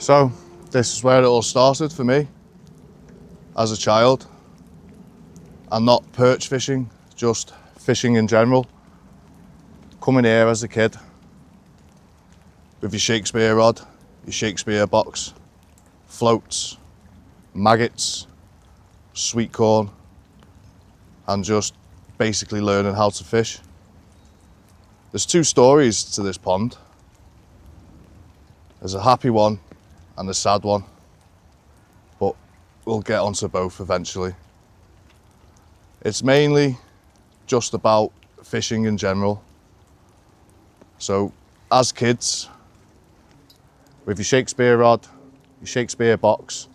So this is where it all started for me as a child, and not perch fishing, just fishing in general. Coming here as a kid with your Shakespeare rod, your Shakespeare box, floats, maggots, sweet corn, and just basically learning how to fish. There's two stories to this pond. There's a happy one and a sad one, but we'll get onto both eventually. It's mainly just about fishing in general. So as kids, with your Shakespeare rod, your Shakespeare box,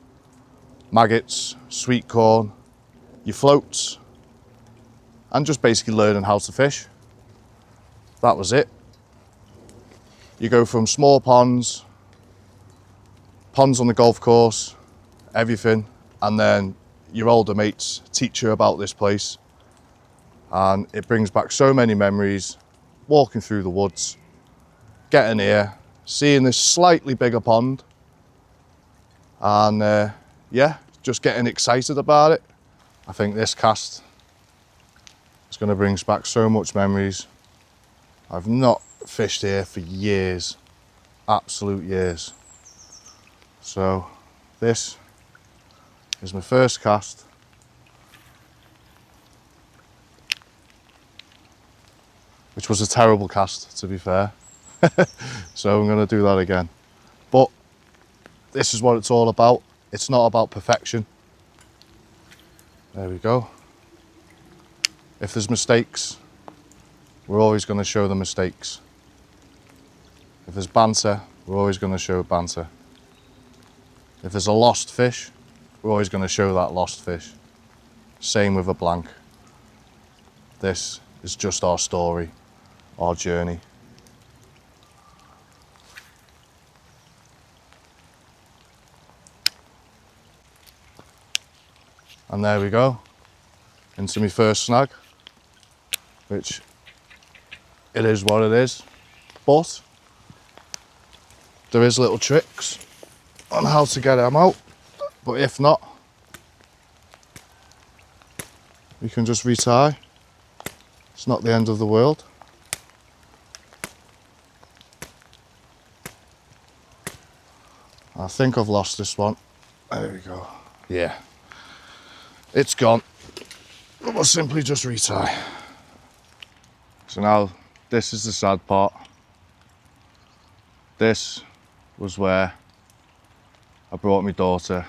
maggots, sweet corn, your floats, and just basically learning how to fish. That was it. You go from small ponds on the golf course, everything, and then your older mates teach you about this place, and it brings back so many memories. Walking through the woods, getting here, seeing this slightly bigger pond, and yeah, just getting excited about it. I think this cast is going to bring back so much memories. I've not fished here for years, absolute years. So this is my first cast. Which was a terrible cast, to be fair. So I'm going to do that again. But this is what it's all about. It's not about perfection. There we go. If there's mistakes, we're always going to show the mistakes. If there's banter, we're always going to show banter. If there's a lost fish, we're always going to show that lost fish. Same with a blank. This is just our story, our journey. And there we go, into my first snag, which it is what it is, but there is little tricks on how to get them out, but if not, we can just retie. It's not the end of the world. I think I've lost this one. There we go. Yeah, it's gone. We'll simply just retie. So now this is the sad part. This was where I brought my daughter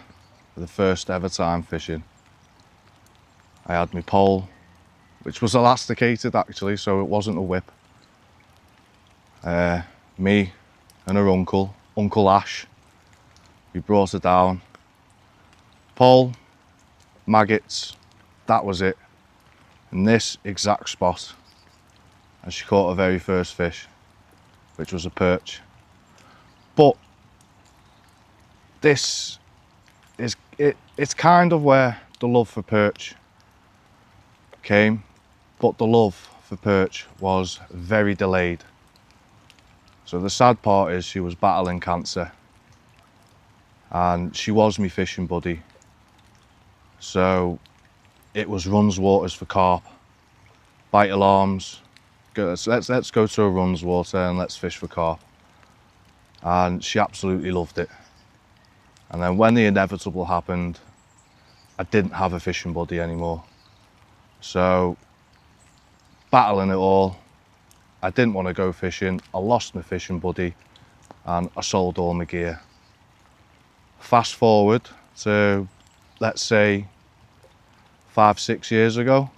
for the first ever time fishing. I had my pole, which was elasticated actually, so it wasn't a whip. Me and her uncle, Uncle Ash, we brought her down. Pole, maggots, that was it. In this exact spot, and she caught her very first fish, which was a perch. But this is it's kind of where the love for perch came, but the love for perch was very delayed. So the sad part is she was battling cancer, and she was my fishing buddy. So it was runs waters for carp, bite alarms. Let's go to a runs water and let's fish for carp. And she absolutely loved it. And then when the inevitable happened, I didn't have a fishing buddy anymore. So battling it all, I didn't want to go fishing. I lost my fishing buddy and I sold all my gear. Fast forward to, let's say, 5-6 years ago.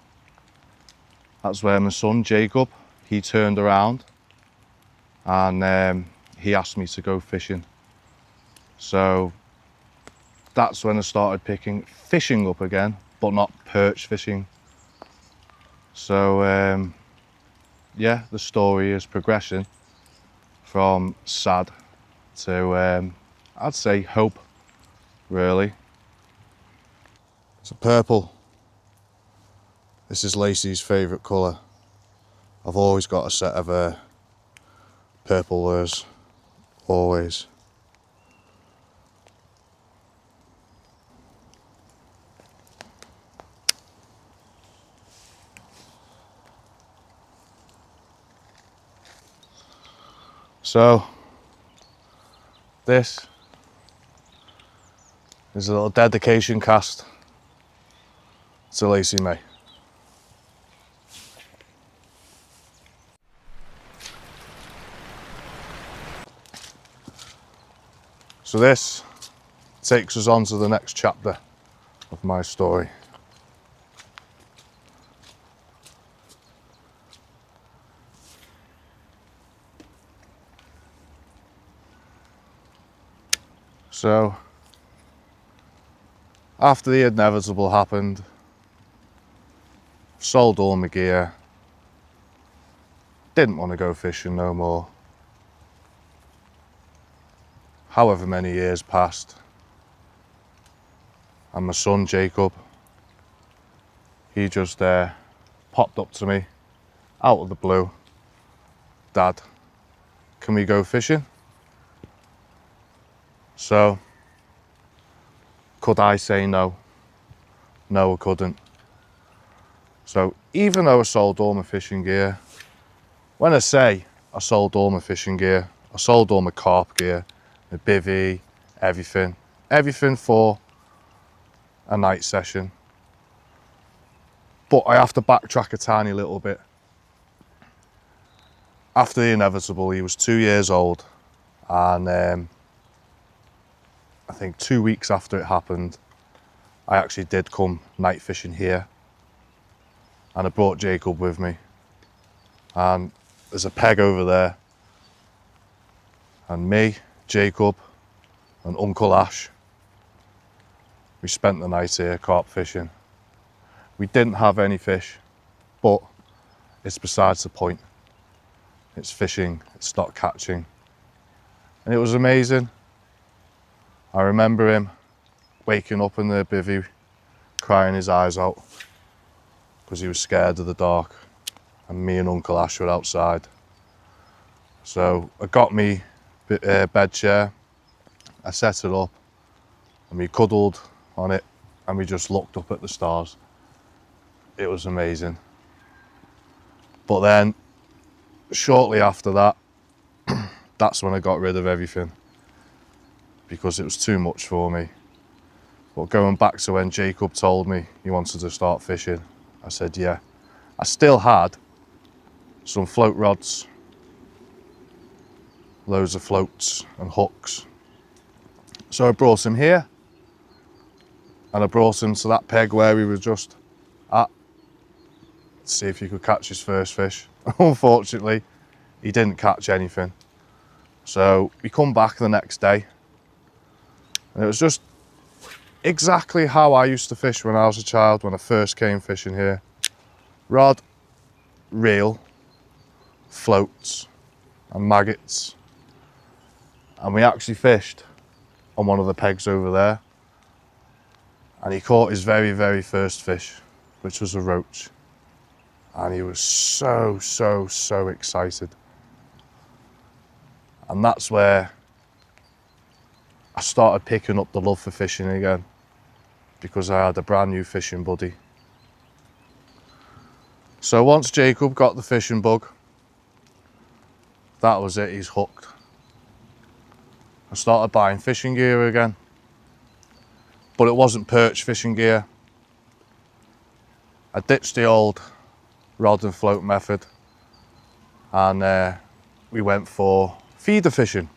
That's where my son Jacob, he turned around and he asked me to go fishing. So that's when I started picking fishing up again, but not perch fishing. So yeah, the story is progressing from sad to I'd say hope, really. It's a purple. This is Lacey's favourite colour. I've always got a set of purple lures, always. So this is a little dedication cast to Lacey May. So this takes us on to the next chapter of my story. So after the inevitable happened, sold all my gear, didn't want to go fishing no more. However many years passed, and my son Jacob, he just popped up to me out of the blue. Dad, can we go fishing? So, could I say no? No, I couldn't. So even though I sold all my fishing gear, when I say I sold all my fishing gear, I sold all my carp gear, my bivvy, everything for a night session. But I have to backtrack a tiny little bit. After the inevitable, he was 2 years old, and I think 2 weeks after it happened, I actually did come night fishing here, and I brought Jacob with me. And there's a peg over there, and me, Jacob, and Uncle Ash, we spent the night here carp fishing. We didn't have any fish, but it's besides the point. It's fishing, it's not catching. And it was amazing. I remember him waking up in the bivvy, crying his eyes out because he was scared of the dark, and me and Uncle Ash were outside. So I got me bed chair, I set it up, and we cuddled on it, and we just looked up at the stars. It was amazing. But then shortly after that, that's when I got rid of everything, because it was too much for me. But going back to when Jacob told me he wanted to start fishing, I said yeah. I still had some float rods, loads of floats and hooks. So I brought him here, and I brought him to that peg where we were just at, to see if he could catch his first fish. Unfortunately, he didn't catch anything. So we come back the next day, and it was just exactly how I used to fish when I was a child, when I first came fishing here. Rod, reel, floats and maggots. And we actually fished on one of the pegs over there, and he caught his very, very first fish, which was a roach. And he was so excited. And that's where I started picking up the love for fishing again, because I had a brand new fishing buddy. So once Jacob got the fishing bug, that was it, he's hooked. I started buying fishing gear again, but it wasn't perch fishing gear. I ditched the old rod and float method, and we went for feeder fishing,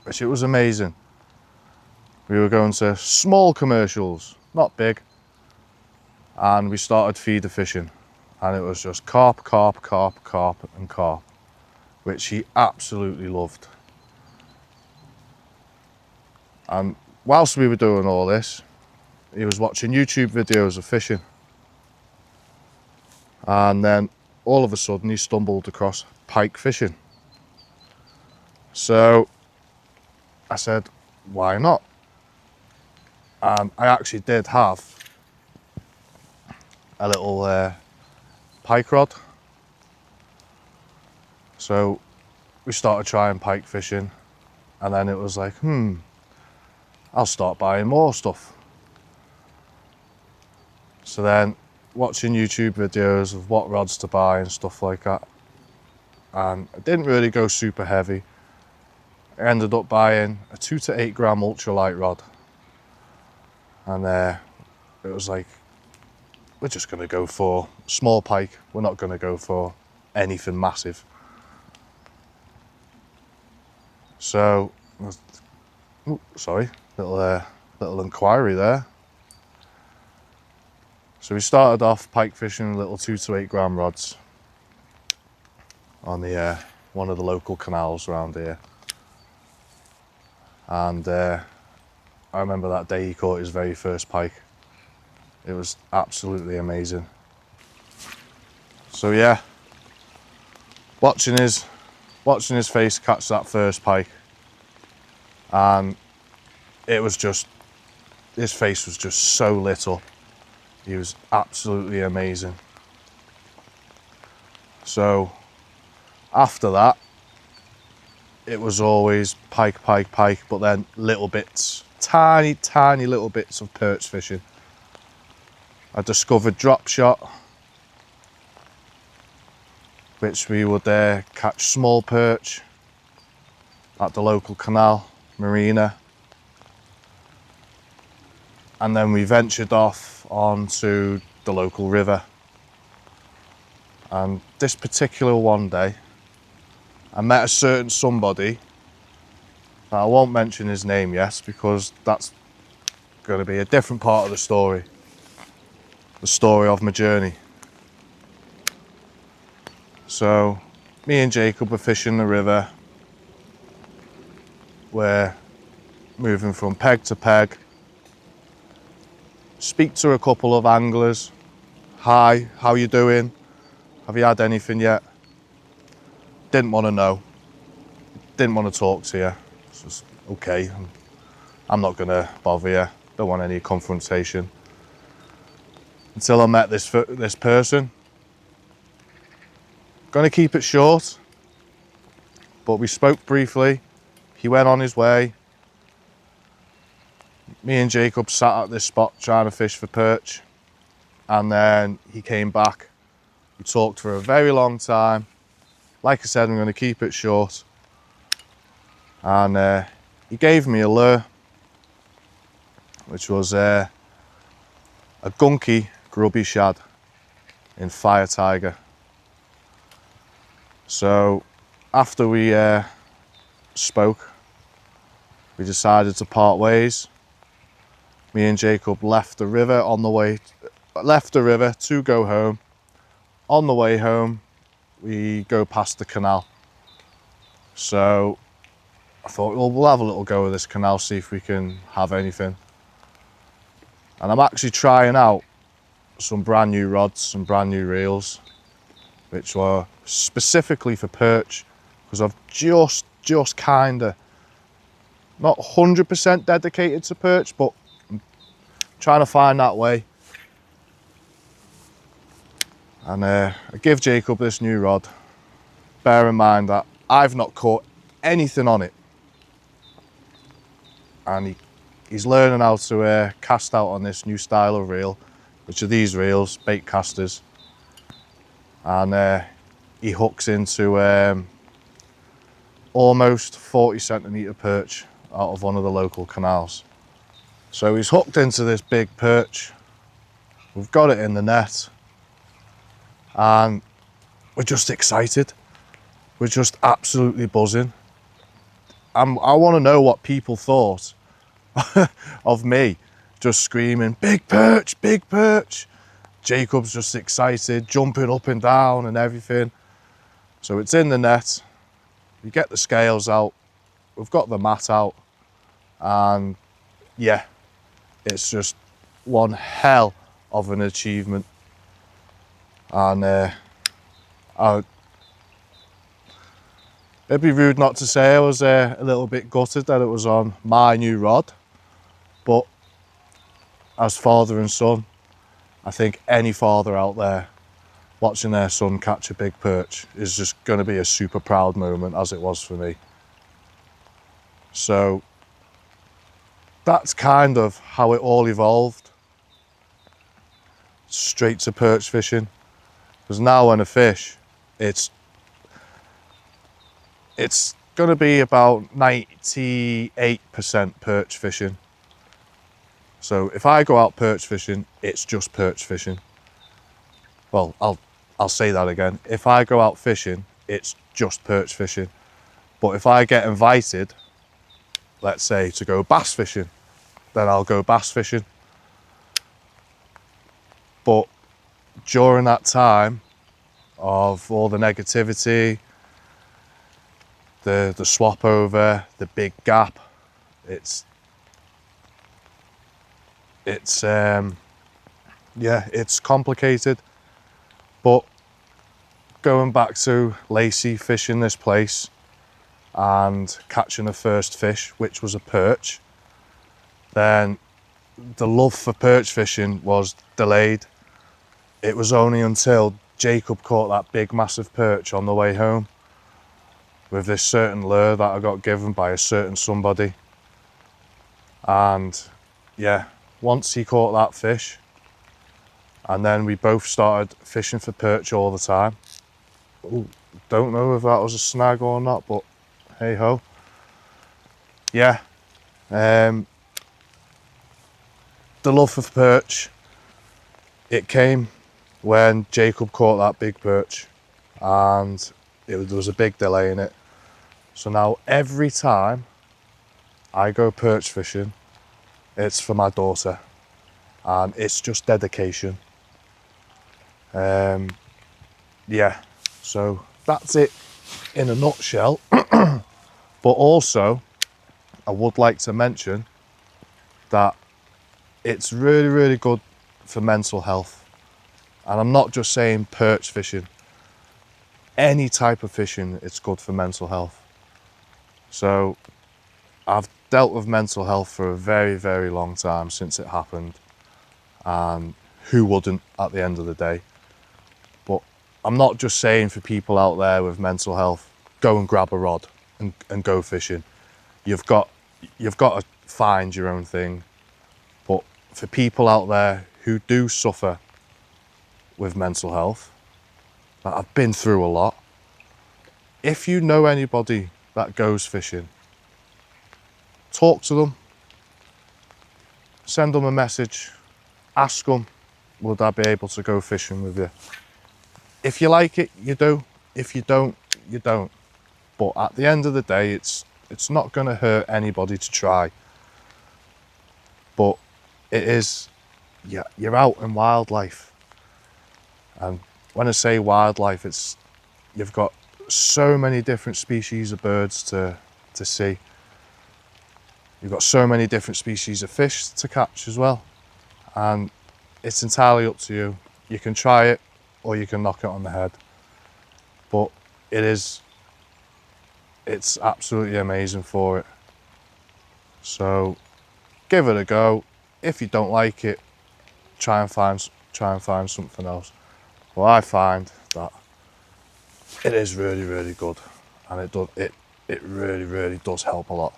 which it was amazing. We were going to small commercials, not big, and we started feeder fishing, and it was just carp, carp, carp, carp and carp, which he absolutely loved. And whilst we were doing all this, he was watching YouTube videos of fishing, and then all of a sudden he stumbled across pike fishing. So I said, why not? And I actually did have a little pike rod. So we started trying pike fishing, and then it was like, I'll start buying more stuff. So then watching YouTube videos of what rods to buy and stuff like that, and I didn't really go super heavy. I ended up buying a 2 to 8 gram ultralight rod, and it was like, we're just going to go for small pike, we're not going to go for anything massive. So, sorry, little inquiry there. So we started off pike fishing little 2 to 8 gram rods on the one of the local canals around here, and I remember that day he caught his very first pike. It was absolutely amazing. So yeah, watching his face catch that first pike, and it was just, his face was just so lit up. He was absolutely amazing. So after that, it was always pike, pike, pike, but then little bits, tiny little bits of perch fishing. I discovered drop shot, which we would catch small perch at the local canal, marina. And then we ventured off onto the local river. And this particular one day, I met a certain somebody, I won't mention his name yet because that's going to be a different part of the story of my journey. So me and Jacob were fishing the river, we're moving from peg to peg, speak to a couple of anglers. Hi, how you doing? Have you had anything yet? Didn't want to know, didn't want to talk to you. It's just, okay, I'm not going to bother you, don't want any confrontation. Until I met this person. Going to keep it short, but we spoke briefly. He went on his way. Me and Jacob sat at this spot trying to fish for perch, and then he came back. We talked for a very long time. Like I said, I'm going to keep it short. And he gave me a lure, which was a gunky grubby shad in Fire Tiger. So after we spoke, we decided to part ways. Me and Jacob left the river to go home. On the way home, we go past the canal. So I thought, well, we'll have a little go of this canal, see if we can have anything. And I'm actually trying out some brand new rods, some brand new reels, which were specifically for perch, because I've just kinda, not 100% dedicated to perch, but I'm trying to find that way. And I give Jacob this new rod. Bear in mind that I've not caught anything on it, and he's learning how to cast out on this new style of reel, which are these reels, bait casters. And he hooks into almost 40 centimetre perch out of one of the local canals. So he's hooked into this big perch. We've got it in the net, and we're just excited. We're just absolutely buzzing. I want to know what people thought of me just screaming, big perch, big perch. Jacob's just excited, jumping up and down and everything. So it's in the net, we get the scales out, we've got the mat out, and yeah, it's just one hell of an achievement. And it'd be rude not to say I was a little bit gutted that it was on my new rod, but as father and son, I think any father out there watching their son catch a big perch is just going to be a super proud moment, as it was for me. So that's kind of how it all evolved. Straight to perch fishing. Because now when I fish, it's going to be about 98% perch fishing. So if I go out perch fishing, it's just perch fishing. Well, I'll say that again. If I go out fishing, it's just perch fishing. But if I get invited, let's say, to go bass fishing, then I'll go bass fishing. But during that time of all the negativity, the swap over, the big gap, it's complicated. But going back to Lacey fishing this place and catching the first fish, which was a perch, then the love for perch fishing was delayed. It was only until Jacob caught that big massive perch on the way home with this certain lure that I got given by a certain somebody. And yeah, once he caught that fish, and then we both started fishing for perch all the time. Ooh, don't know if that was a snag or not, but hey ho. Yeah, the love for perch, it came when Jacob caught that big perch, and there was a big delay in it. So now every time I go perch fishing, it's for my daughter, and it's just dedication. Yeah, so that's it in a nutshell. But also, I would like to mention that it's really, really good for mental health. And I'm not just saying perch fishing. Any type of fishing, it's good for mental health. So I've dealt with mental health for a very, very long time since it happened. And who wouldn't at the end of the day? But I'm not just saying for people out there with mental health, go and grab a rod and go fishing. You've got to find your own thing. But for people out there who do suffer with mental health, that have been through a lot, if you know anybody that goes fishing, talk to them, send them a message, ask them, would I be able to go fishing with you? If you like it, you do. If you don't, you don't. But at the end of the day, it's not going to hurt anybody to try. But it is, yeah, you're out in wildlife. And when I say wildlife, you've got so many different species of birds to see. You've got so many different species of fish to catch as well. And it's entirely up to you. You can try it or you can knock it on the head. But it's absolutely amazing for it. So give it a go. If you don't like it, try and find something else. Well, I find that it is really, really good, and it really, really does help a lot.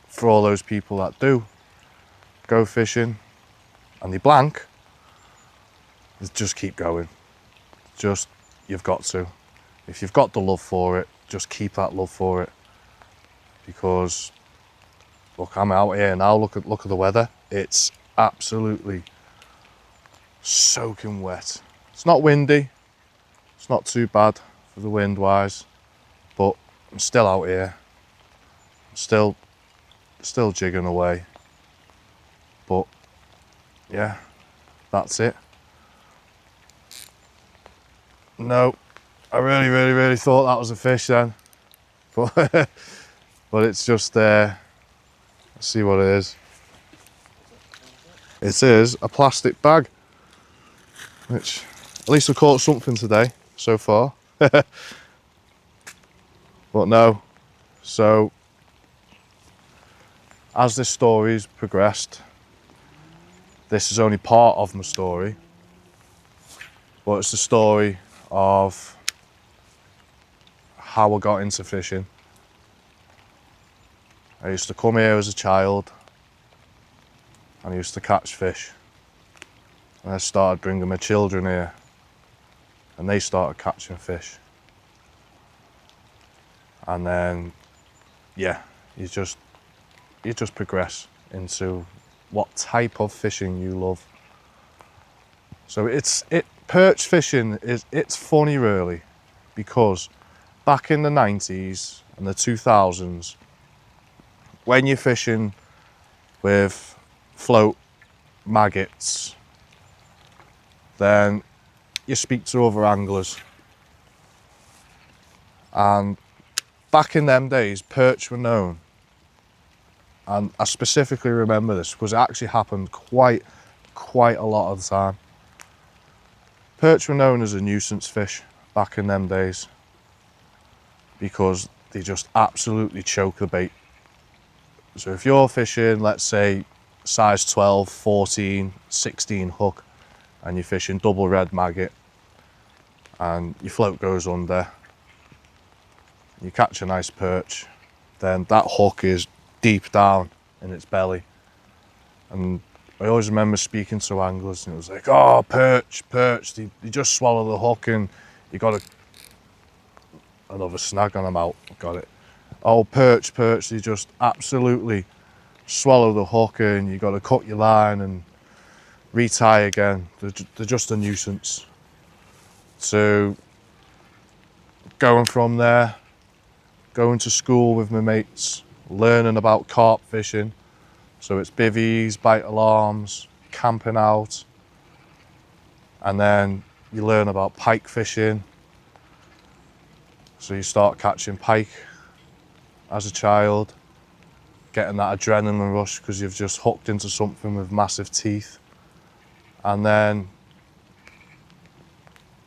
For all those people that do go fishing and they blank, just keep going. You've got to. If you've got the love for it, just keep that love for it. Because look, I'm out here now, look at the weather. It's absolutely soaking wet. It's not windy, it's not too bad for the wind wise, but I'm still out here. I'm still jigging away. But yeah, that's it. No, I really, really, really thought that was a fish then. But but it's just let's see what it is. It is a plastic bag, which at least I caught something today so far. But no, so as this story's progressed, this is only part of my story, but it's the story of how I got into fishing. I used to come here as a child and I used to catch fish. And I started bringing my children here and they started catching fish. And then, yeah, you just progress into what type of fishing you love. So perch fishing it's funny really, because back in the 90s and the 2000s, when you're fishing with float maggots, then you speak to other anglers. And back in them days, perch were known. And I specifically remember this because it actually happened quite a lot of the time. Perch were known as a nuisance fish back in them days because they just absolutely choke the bait. So if you're fishing, let's say, size 12, 14, 16 hook, and you're fishing double red maggot, and your float goes under, you catch a nice perch, then that hook is deep down in its belly. And I always remember speaking to anglers and it was like, oh, perch, they just swallow the hook and you got another snag on them out, got it. Oh, perch, they just absolutely swallow the hook and you got to cut your line and retie again. They're just a nuisance. So going from there, going to school with my mates, learning about carp fishing. So it's bivvies, bite alarms, camping out. And then you learn about pike fishing. So you start catching pike as a child, getting that adrenaline rush because you've just hooked into something with massive teeth. And then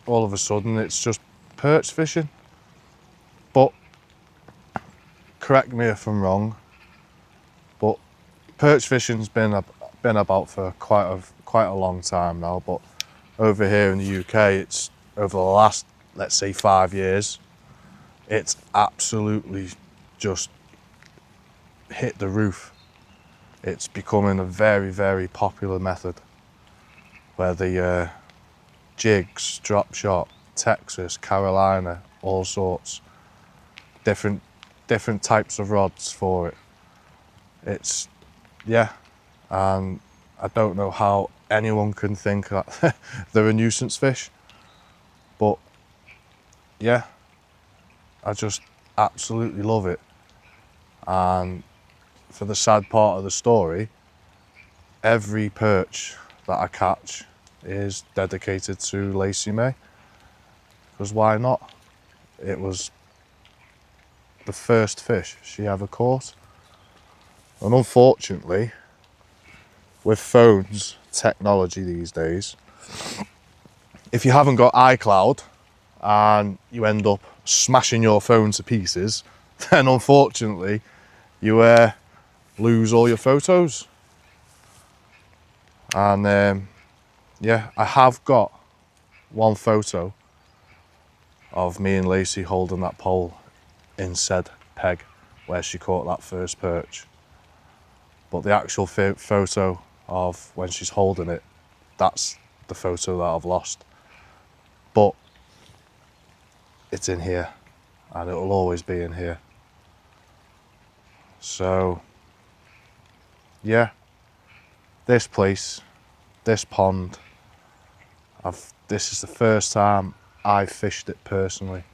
all of a sudden it's just perch fishing. But correct me if I'm wrong, but perch fishing's been about for quite a long time now. But over here in the UK, it's over the last, let's say, 5 years, it's absolutely just hit the roof. It's becoming a very popular method. Where the jigs, drop shot, Texas, Carolina, all sorts, different types of rods for it. It's, yeah, and I don't know how anyone can think that they're a nuisance fish, but yeah, I just absolutely love it. And for the sad part of the story, every perch that I catch is dedicated to Lacey May, because why not? It was the first fish she ever caught. And unfortunately, with phones, technology these days, if you haven't got iCloud and you end up smashing your phone to pieces, then unfortunately you lose all your photos. And yeah, I have got one photo of me and Lacey holding that pole in said peg where she caught that first perch. But the actual photo of when she's holding it, that's the photo that I've lost. But it's in here and it'll always be in here. So yeah, this place, this pond, this is the first time I've fished it personally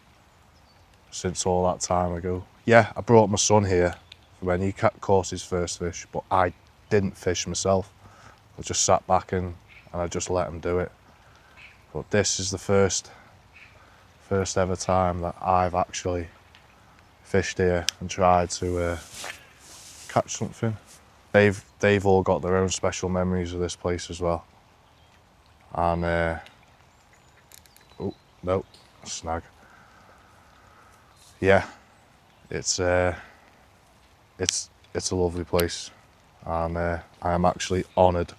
since all that time ago. Yeah, I brought my son here for when he caught his first fish, but I didn't fish myself. I just sat back and I just let him do it. But this is the first ever time that I've actually fished here and tried to catch something. They've all got their own special memories of this place as well. And oh no, snag. Yeah, it's a lovely place, and I am actually honoured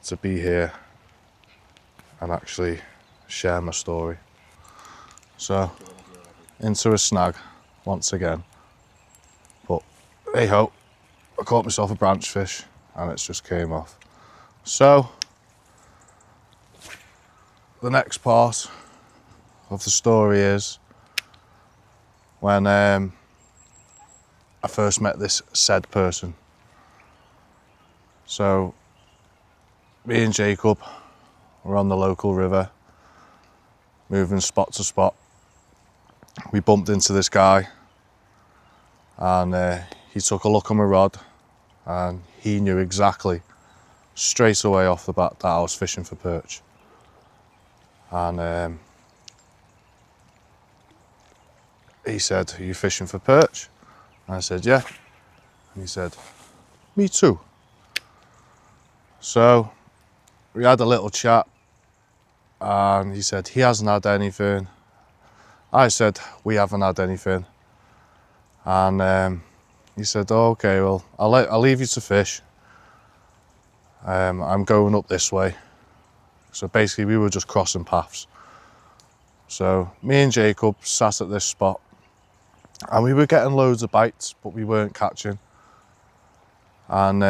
to be here and actually share my story. So, into a snag once again, but hey ho, I caught myself a branch fish and it's just came off. So, the next part of the story is when I first met this said person. So me and Jacob were on the local river, moving spot to spot. We bumped into this guy, and he took a look at my rod, and he knew exactly straight away off the bat that I was fishing for perch. And he said, "Are you fishing for perch?" And I said, "Yeah." And he said, "Me too." So we had a little chat, and he said he hasn't had anything. I said we haven't had anything, and he said, "Oh, okay, well, I'll leave you to fish. I'm going up this way." So basically we were just crossing paths. So me and Jacob sat at this spot, and we were getting loads of bites, but we weren't catching. And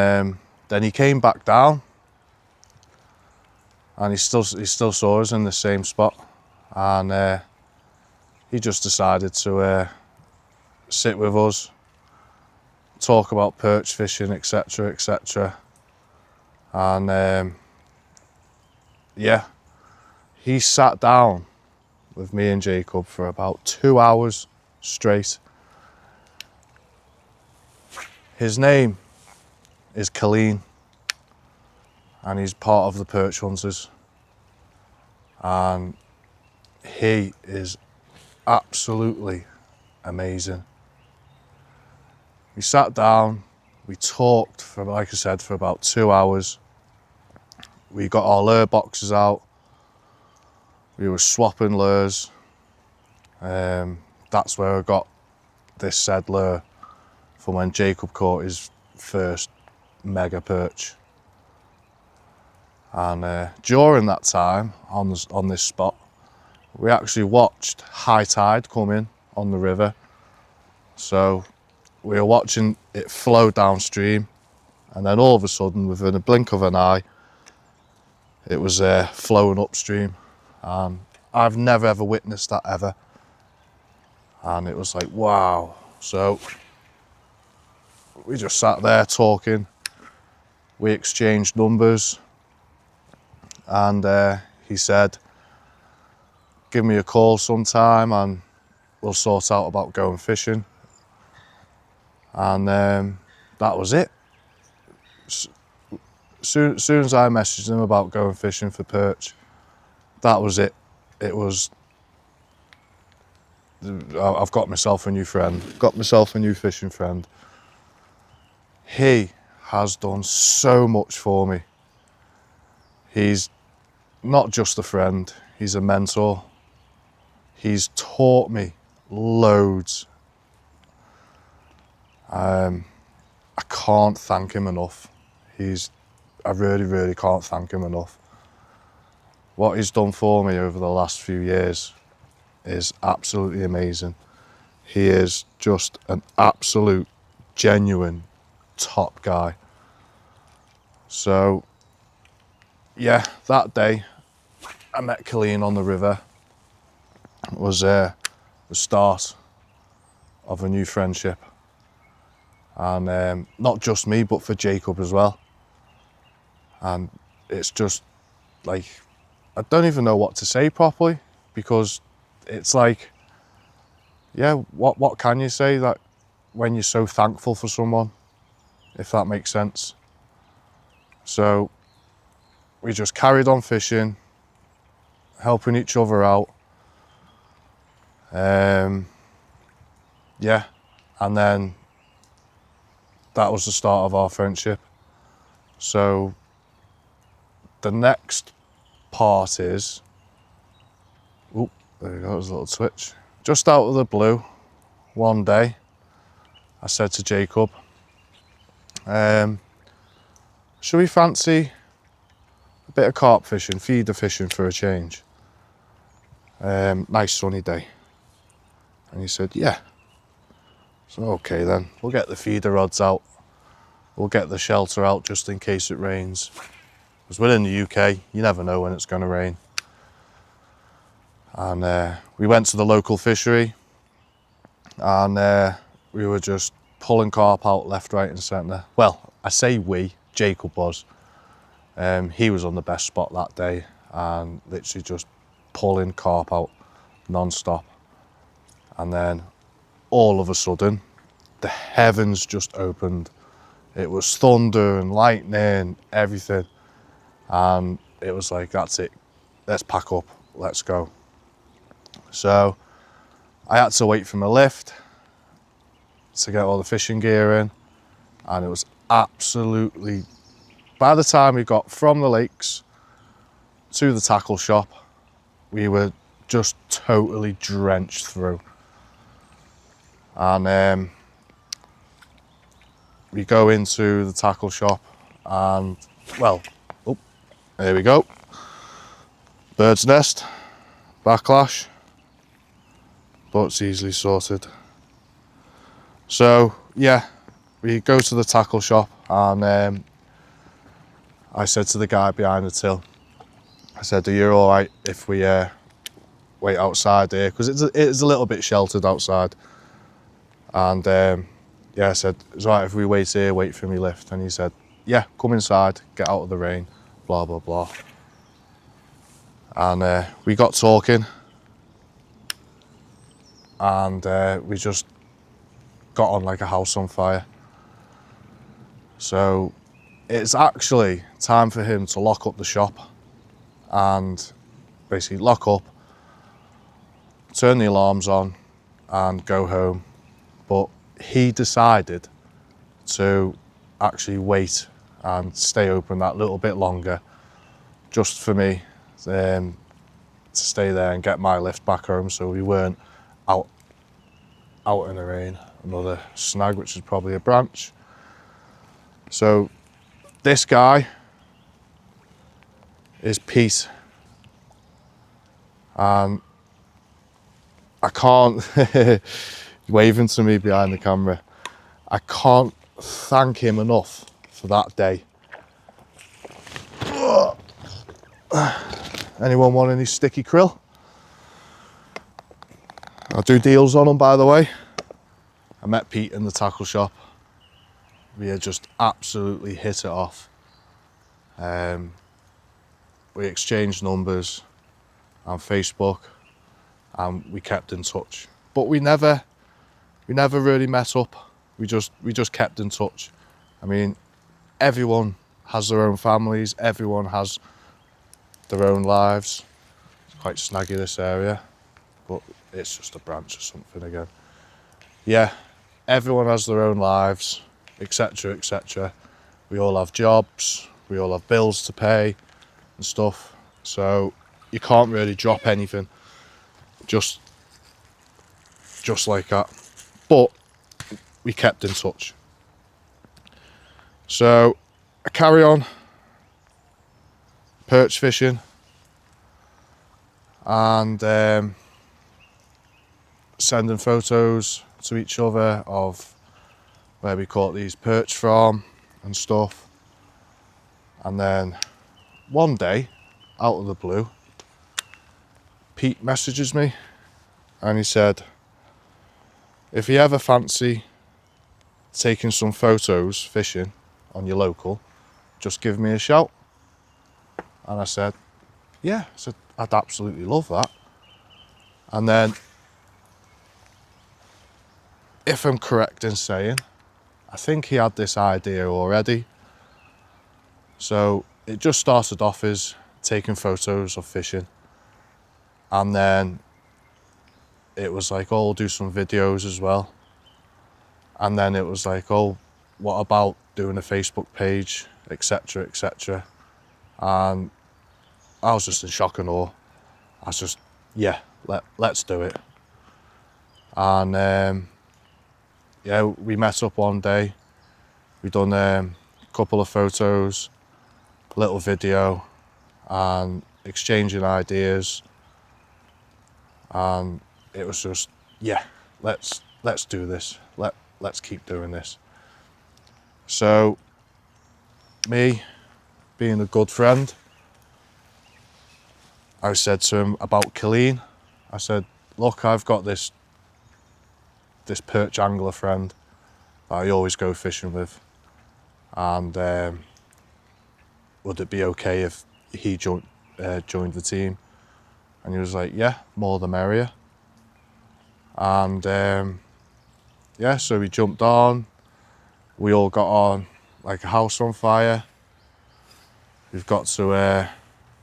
then he came back down, and he still saw us in the same spot, and he just decided to sit with us, talk about perch fishing, etc, etc. And yeah, he sat down with me and Jacob for about 2 hours straight. His name is Colleen, and he's part of the Perch Hunters, and he is absolutely amazing. We sat down, we talked for, like I said, for about 2 hours. We got our lure boxes out, we were swapping lures. That's where I got this said lure from when Jacob caught his first mega perch. And during that time on this spot, we actually watched high tide come in on the river. So we were watching it flow downstream, and then all of a sudden, within a blink of an eye, it was flowing upstream. And I've never ever witnessed that ever. And it was like, wow. So we just sat there talking. We exchanged numbers, and he said, "Give me a call sometime and we'll sort out about going fishing." And that was it. Soon as I messaged him about going fishing for perch, that was it. It was, I've got myself a new friend, got myself a new fishing friend. He has done so much for me. He's not just a friend, he's a mentor. He's taught me loads. I can't thank him enough. I really can't thank him enough. What he's done for me over the last few years is absolutely amazing. He is just an absolute, genuine top guy. So yeah, that day I met Colleen on the river. It was the start of a new friendship. And not just me, but for Jacob as well. And it's just like, I don't even know what to say properly, because it's like, yeah, what can you say that when you're so thankful for someone, if that makes sense. So we just carried on fishing, helping each other out. Yeah, and then that was the start of our friendship. So the next part is, oh, there you go, there's a little twitch. Just out of the blue, one day, I said to Jacob, should we fancy a bit of carp fishing, feeder fishing for a change? Nice sunny day. And he said, yeah. So okay then, we'll get the feeder rods out. We'll get the shelter out just in case it rains. Because we're in the UK, you never know when it's going to rain. And we went to the local fishery. and we were just pulling carp out left, right and centre. Well, I say we, Jacob was. He was on the best spot that day and literally just pulling carp out non-stop. And then all of a sudden, the heavens just opened. It was thunder and lightning, everything. And it was like, that's it, let's pack up, let's go. So I had to wait for my lift to get all the fishing gear in, and it was absolutely, by the time we got from the lakes to the tackle shop, we were just totally drenched through. And we go into the tackle shop and, well, oh, there we go. Bird's nest, backlash, but it's easily sorted. So yeah, we go to the tackle shop and I said to the guy behind the till, I said, are you all right if we wait outside here? Because it's a little bit sheltered outside. And yeah, I said, it's all right if we wait here, wait for me lift. And he said, yeah, come inside, get out of the rain, blah, blah, blah. And we got talking and we just got on like a house on fire. So it's actually time for him to lock up the shop and basically lock up, turn the alarms on and go home. But he decided to actually wait and stay open that little bit longer just for me to stay there and get my lift back home, so we weren't out in the rain. Another snag, which is probably a branch. So this guy is Pete, and I can't waving to me behind the camera, I can't thank him enough for that day. Anyone want any sticky krill? I'll do deals on them, by the way. I met Pete in the tackle shop. We had just absolutely hit it off. We exchanged numbers on Facebook and we kept in touch. But we never really met up. We just kept in touch. I mean, everyone has their own families, everyone has their own lives. It's quite snaggy, this area, but it's just a branch or something again. Yeah, everyone has their own lives, etc, etc. We all have jobs, we all have bills to pay and stuff, so you can't really drop anything just like that. But we kept in touch. So I carry on perch fishing and sending photos to each other of where we caught these perch from and stuff. And then one day, out of the blue, Pete messages me and he said, if you ever fancy taking some photos fishing on your local, just give me a shout. And I said, yeah, I said, I'd absolutely love that. And then, if I'm correct in saying, I think he had this idea already. So it just started off as taking photos of fishing. And then it was like, oh, we'll do some videos as well. And then it was like, oh, what about doing a Facebook page, etc, etc. And I was just in shock and awe. I was just, yeah, let's do it. And yeah, we met up one day. We done a couple of photos, a little video, and exchanging ideas. And it was just, yeah, let's do this. Let's keep doing this. So, me being a good friend, I said to him about Killeen. I said, look, I've got this this perch angler friend that I always go fishing with, and would it be okay if he joined the team? And he was like, yeah, more the merrier. And yeah, so we jumped on. We all got on like a house on fire. We've got to,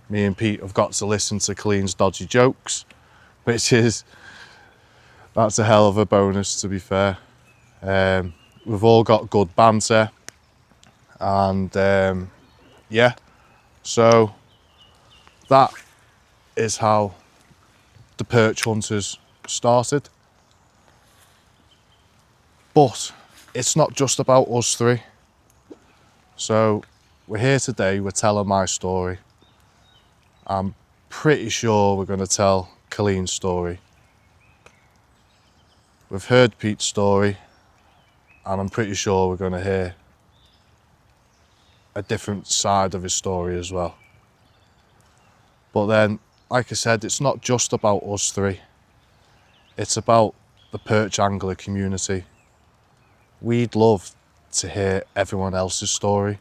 me and Pete have got to listen to Colleen's dodgy jokes, which that's a hell of a bonus, to be fair. We've all got good banter, and yeah, so that is how the Perch Hunters started. But it's not just about us three. So we're here today, we're telling my story. I'm pretty sure we're going to tell Colleen's story. We've heard Pete's story, and I'm pretty sure we're going to hear a different side of his story as well. But then, like I said, it's not just about us three. It's about the perch angler community. We'd love to hear everyone else's story.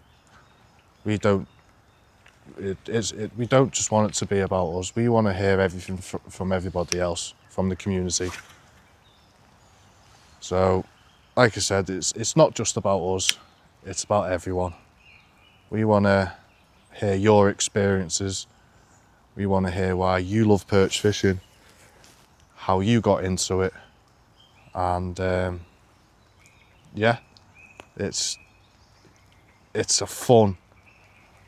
We don't just want it to be about us. We want to hear everything from everybody else, from the community. So, like I said, it's not just about us, it's about everyone. We want to hear your experiences. We want to hear why you love perch fishing, how you got into it, and yeah, it's a fun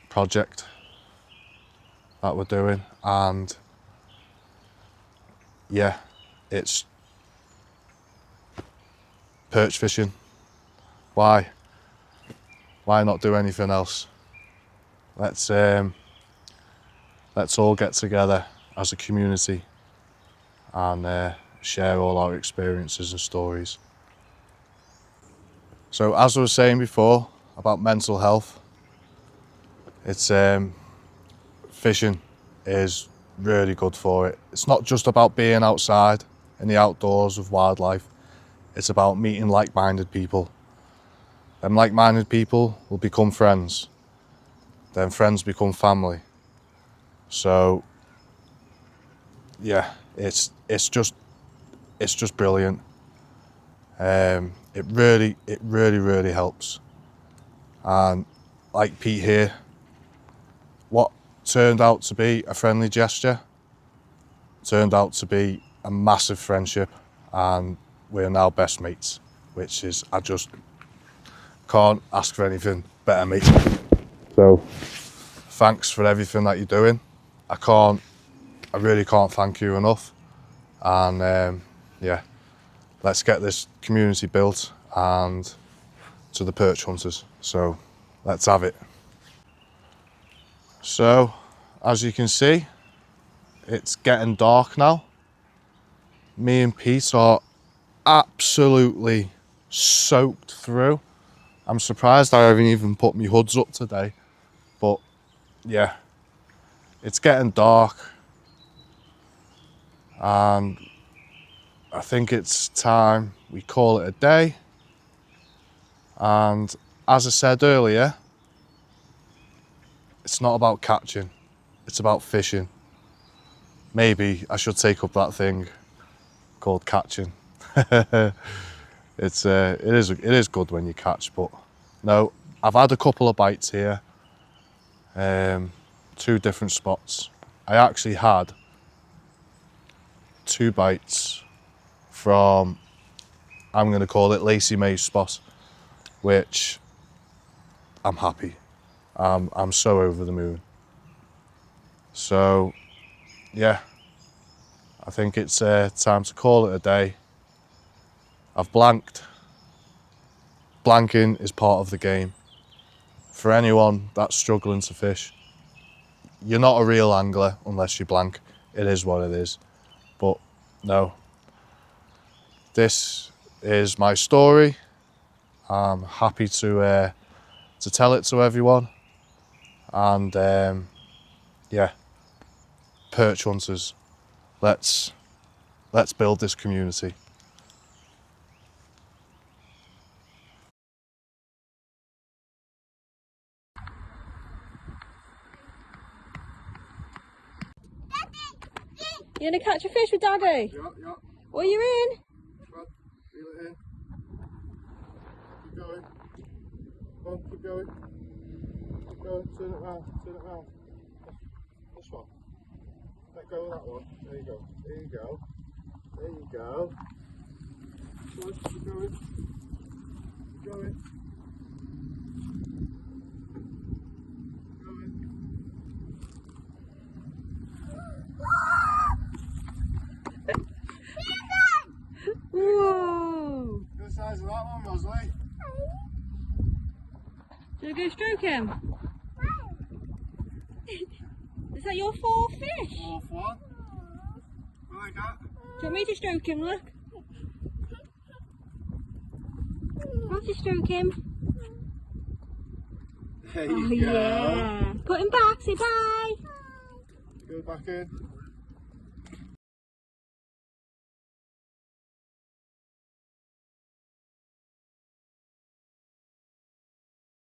project that we're doing, and yeah, it's perch fishing. Why not do anything else? Let's all get together as a community and share all our experiences and stories. So as I was saying before about mental health, it's fishing is really good for it. It's not just about being outside in the outdoors with wildlife. It's about meeting like-minded people. Them like-minded people will become friends. Then friends become family. So yeah, it's just brilliant. It really helps. And like Pete here, what turned out to be a friendly gesture turned out to be a massive friendship, and we're now best mates, which is, I just can't ask for anything better, mate. So thanks for everything that you're doing. I really can't thank you enough. And yeah, let's get this community built and to the Perch Hunters. So let's have it. So as you can see, it's getting dark now. Me and Pete are absolutely soaked through. I'm surprised I haven't even put my hoods up today, but yeah, it's getting dark, and I think it's time we call it a day. And as I said earlier, it's not about catching, it's about fishing. Maybe I should take up that thing called catching. It is good when you catch, but no, I've had a couple of bites here, 2 different spots. I actually had 2 bites from, I'm going to call it Lacey May's spot, which I'm happy. I'm so over the moon. So yeah, I think it's time to call it a day. I've blanked. Blanking is part of the game. For anyone that's struggling to fish, you're not a real angler unless you blank. It is what it is. But no, this is my story. I'm happy to tell it to everyone. And yeah, Perch Hunters, let's build this community. You gonna catch a fish with Daddy? Yeah. What are you in? Come on, reel it in. Keep going. Come on, keep going. Keep going, turn it round, This one. Let go of that one. There you go. There you go. There you go. Come on, keep going. Keep going. Whoa! Good size of that one, Rosalie. Should I go stroke him? Is that your fourth fish? Fourth one. I like that. Do you want me to stroke him, look? I'll just stroke him. There Oh you go. yeah. Put him back, say bye. Go back in.